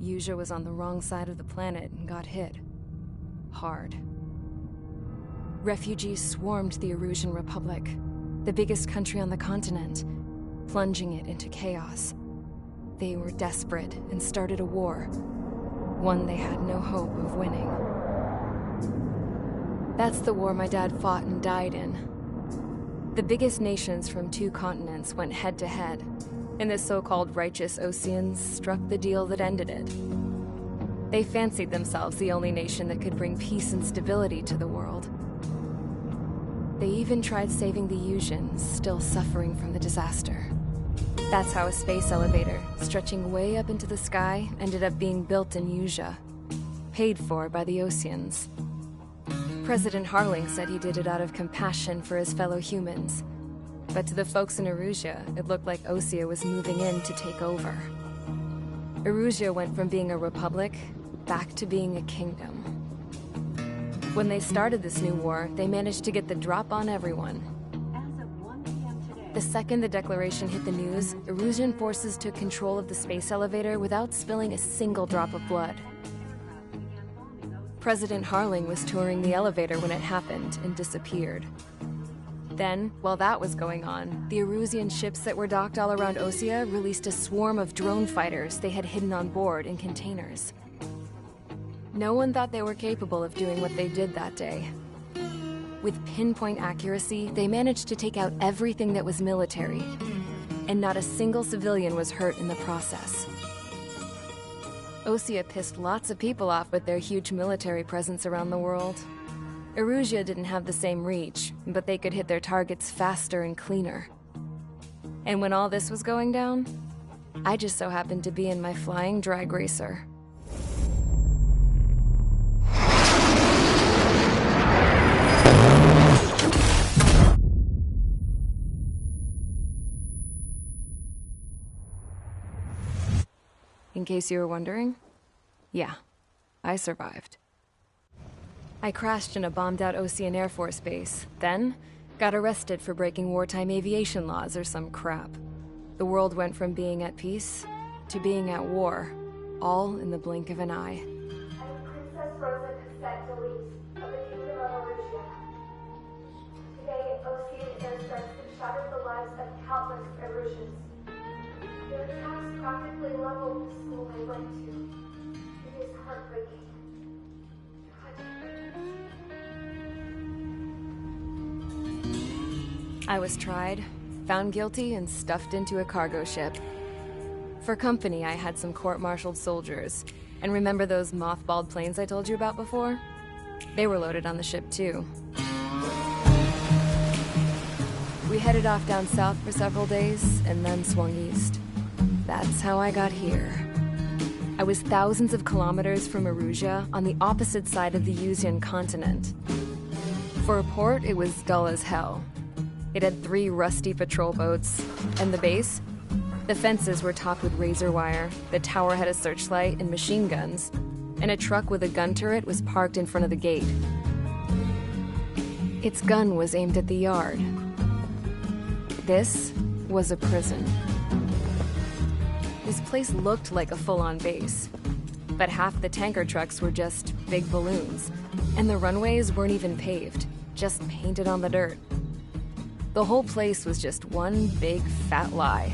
Usea was on the wrong side of the planet and got hit. Hard. Refugees swarmed the Erusian Republic, the biggest country on the continent, plunging it into chaos. They were desperate and started a war, one they had no hope of winning. That's the war my dad fought and died in. The biggest nations from 2 continents went head-to-head, and the so-called righteous Oseans struck the deal that ended it. They fancied themselves the only nation that could bring peace and stability to the world. They even tried saving the Usians, still suffering from the disaster. That's how a space elevator, stretching way up into the sky, ended up being built in Usea, paid for by the Oseans. President Harling said he did it out of compassion for his fellow humans. But to the folks in Erusia, it looked like Osea was moving in to take over. Erusia went from being a republic back to being a kingdom. When they started this new war, they managed to get the drop on everyone. The second the declaration hit the news, Erusian forces took control of the space elevator without spilling a single drop of blood. President Harling was touring the elevator when it happened and disappeared. Then, while that was going on, the Erusian ships that were docked all around Osea released a swarm of drone fighters they had hidden on board in containers. No one thought they were capable of doing what they did that day. With pinpoint accuracy, they managed to take out everything that was military, and not a single civilian was hurt in the process. Osea pissed lots of people off with their huge military presence around the world. Erusia didn't have the same reach, but they could hit their targets faster and cleaner. And when all this was going down, I just so happened to be in my flying drag racer. In case you were wondering, yeah, I survived. I crashed in a bombed-out Osean Air Force base, then got arrested for breaking wartime aviation laws or some crap. The world went from being at peace to being at war, all in the blink of an eye. I'm Princess Rosa Cassette Delise of the Kingdom of Erusia. Today, Osean airstrikes have shattered the lives of countless Erusians. Their attacks practically leveled the school I went to. It is heartbreaking. I was tried, found guilty, and stuffed into a cargo ship. For company, I had some court-martialed soldiers. And remember those mothballed planes I told you about before? They were loaded on the ship, too. We headed off down south for several days, and then swung east. That's how I got here. I was thousands of kilometers from Erusia, on the opposite side of the Usian continent. For a port, it was dull as hell. It had 3 rusty patrol boats, and the base? The fences were topped with razor wire, the tower had a searchlight and machine guns, and a truck with a gun turret was parked in front of the gate. Its gun was aimed at the yard. This was a prison. This place looked like a full-on base, but half the tanker trucks were just big balloons, and the runways weren't even paved, just painted on the dirt. The whole place was just one big fat lie.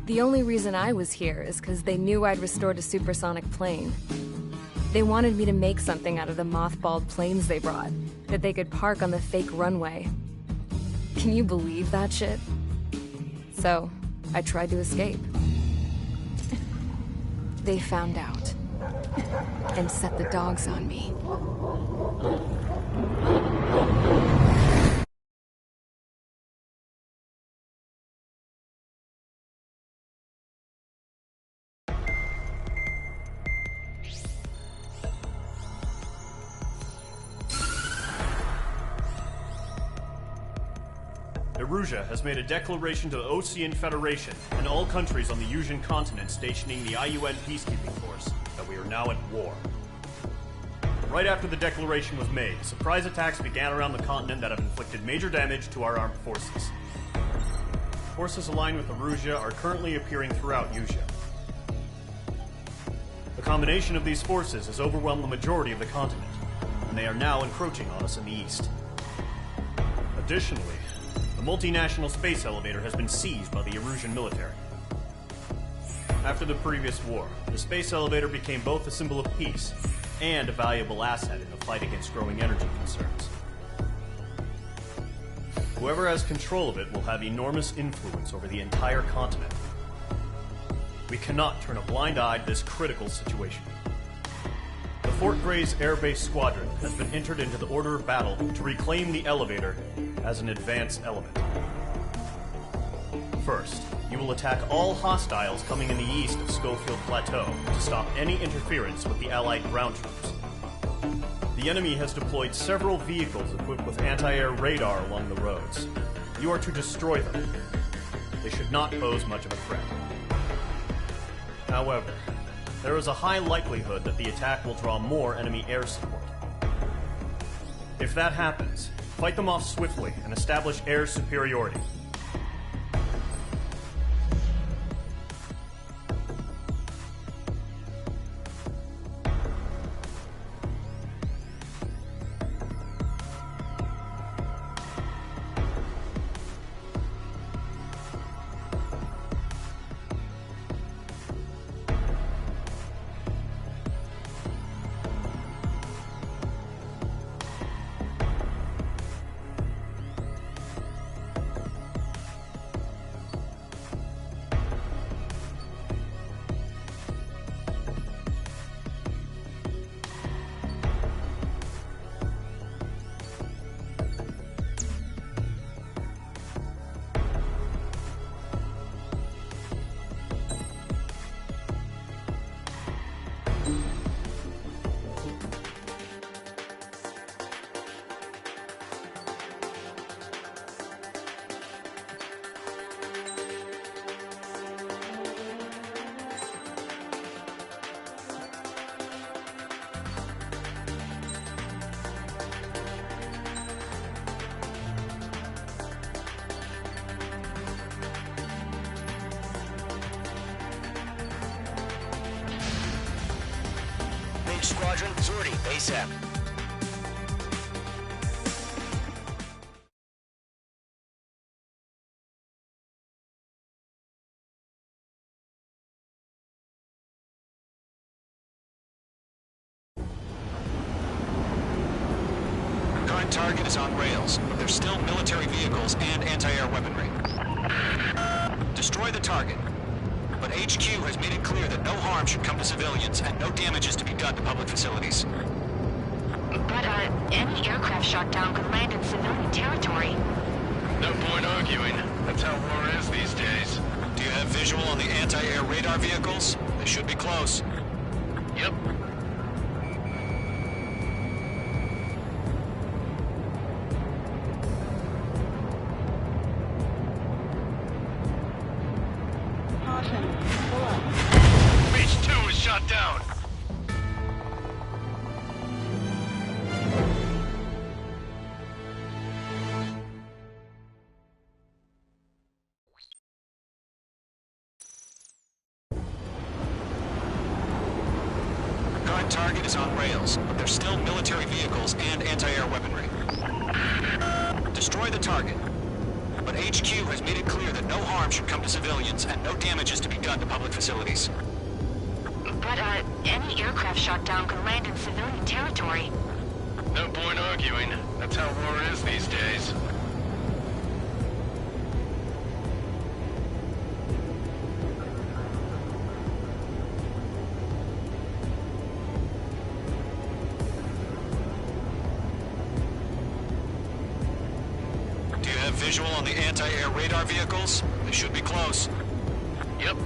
The only reason I was here is because they knew I'd restored a supersonic plane. They wanted me to make something out of the mothballed planes they brought, that they could park on the fake runway. Can you believe that shit? So, I tried to escape. They found out, and set the dogs on me. Erusia has made a declaration to the Osean Federation and all countries on the Usian continent stationing the IUN peacekeeping force that we are now at war. Right after the declaration was made, surprise attacks began around the continent that have inflicted major damage to our armed forces. Forces aligned with Erusia are currently appearing throughout Usia. The combination of these forces has overwhelmed the majority of the continent, and they are now encroaching on us in the east. Additionally, the multinational space elevator has been seized by the Erusian military. After the previous war, the space elevator became both a symbol of peace and a valuable asset in the fight against growing energy concerns. Whoever has control of it will have enormous influence over the entire continent. We cannot turn a blind eye to this critical situation. The Fort Gray's Air Base Squadron has been entered into the order of battle to reclaim the elevator as an advance element. First, you will attack all hostiles coming in the east of Schofield Plateau to stop any interference with the Allied ground troops. The enemy has deployed several vehicles equipped with anti-air radar along the roads. You are to destroy them. They should not pose much of a threat. However, there is a high likelihood that the attack will draw more enemy air support. If that happens, fight them off swiftly and establish air superiority. Squadron, sortie, ASAP. Current target is on rails, but there's still military vehicles and anti-air weaponry. Destroy the target. But HQ has made it clear that no harm should come to civilians and no damage is to be done to public facilities. But, any aircraft shot down could land in civilian territory. No point arguing. That's how war is these days. Do you have visual on the anti-air radar vehicles? They should be close. Yep. Beach 2 is shot down. Current target is on rails, but there's still military vehicles and anti-air weaponry. Destroy the target. But HQ has made it clear that no harm should come to civilians and no damage is to be done to public facilities. But, any aircraft shot down could land in civilian territory. No point arguing. That's how war is these days. Do you have visual on the anti-air radar vehicles? They should be close. Yep.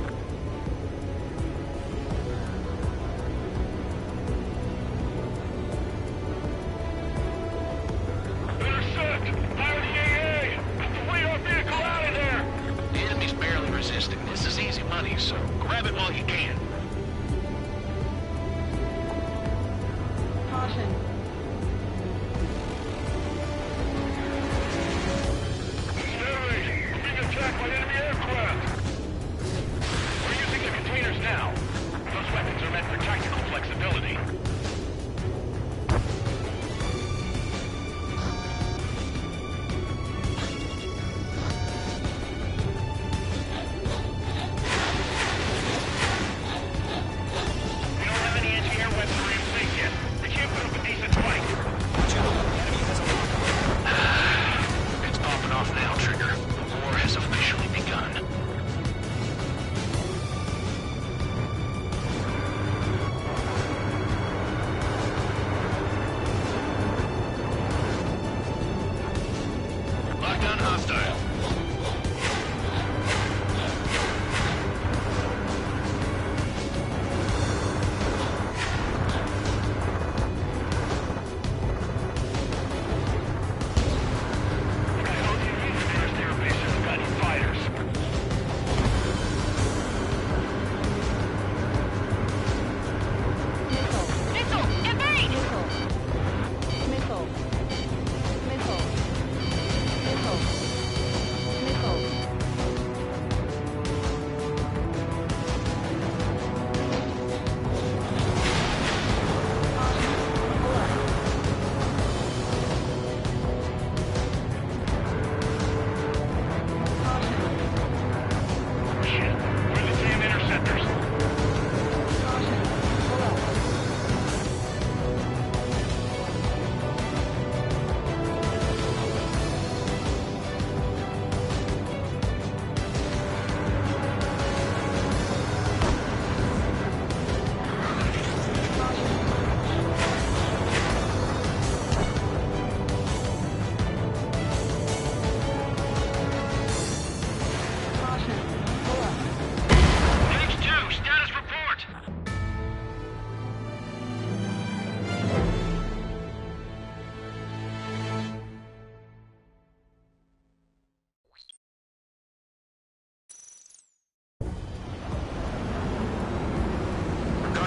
Intercept! RDAA! Flee our vehicle out of there! The enemy's barely resisting. This is easy money, so grab it while you can. Caution. Stay away! We're being attacked by enemy aircraft!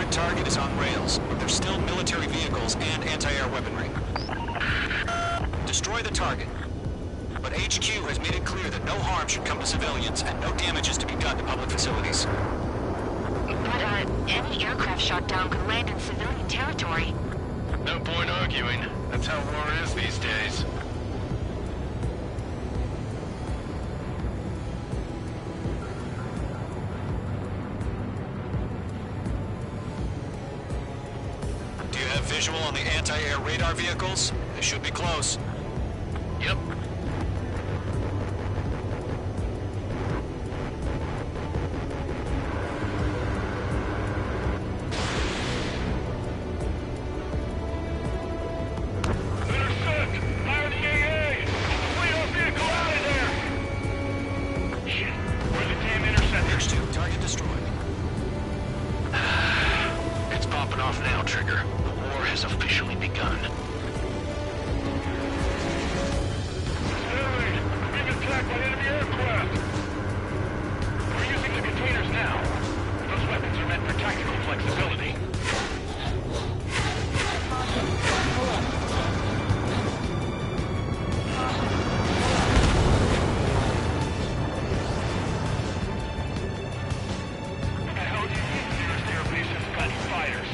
current target is on rails, but there's still military vehicles and anti-air weaponry. Destroy the target. But HQ has made it clear that no harm should come to civilians and no damage is to be done to public facilities. But, any aircraft shot down could land in civilian territory. No point arguing. That's how war is these days. Do you have visual on the anti-air radar vehicles? They should be close. Yep. Intercept! Fire the AA! Fleet our vehicle out of there! Shit. Where's the damn interceptor? H2, target destroyed. It's popping off now, Trigger. The war has officially begun. Hey, we're being attacked by enemy aircraft! We're using the containers now. Those weapons are meant for tactical flexibility. What the hell do you mean the nearest airbase hasn't got any fighters?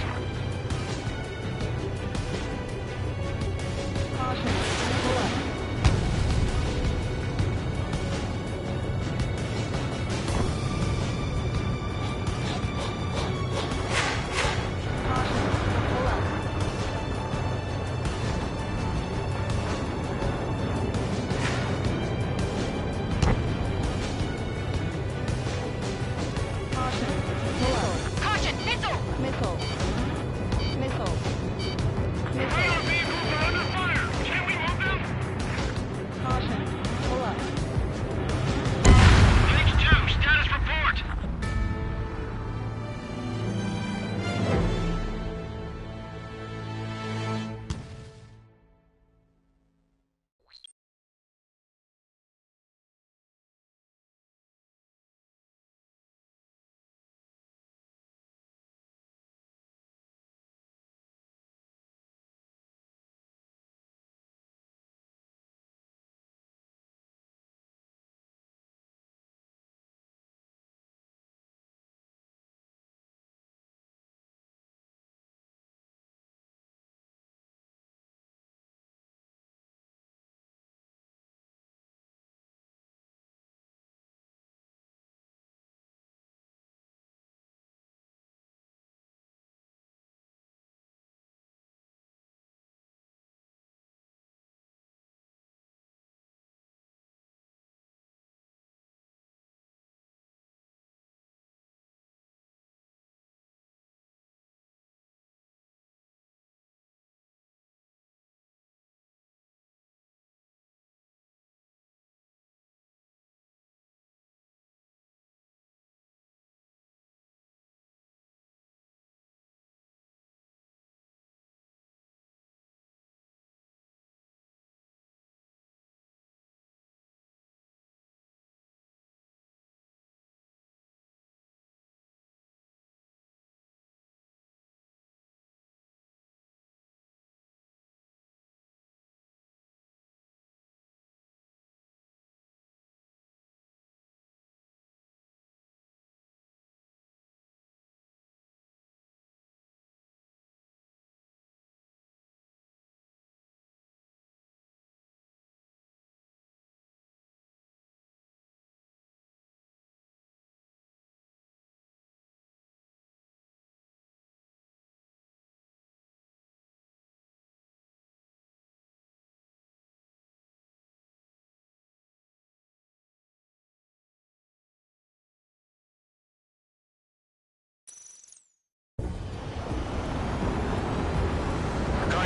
Caution, missile! Radar vehicles are under fire! Can we move them? H2, status report!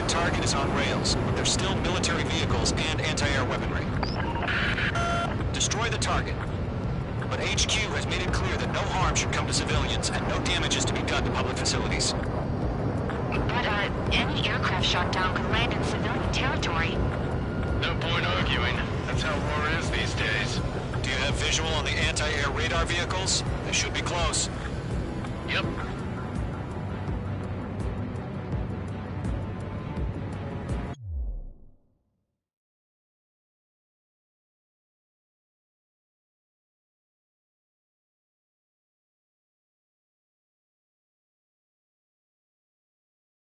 Target is on rails, but there's still military vehicles and anti-air weaponry. Destroy the target. But HQ has made it clear that no harm should come to civilians and no damage is to be done to public facilities. But, any aircraft shot down could land in civilian territory. No point arguing. That's how war is these days. Do you have visual on the anti-air radar vehicles? They should be close. Yep.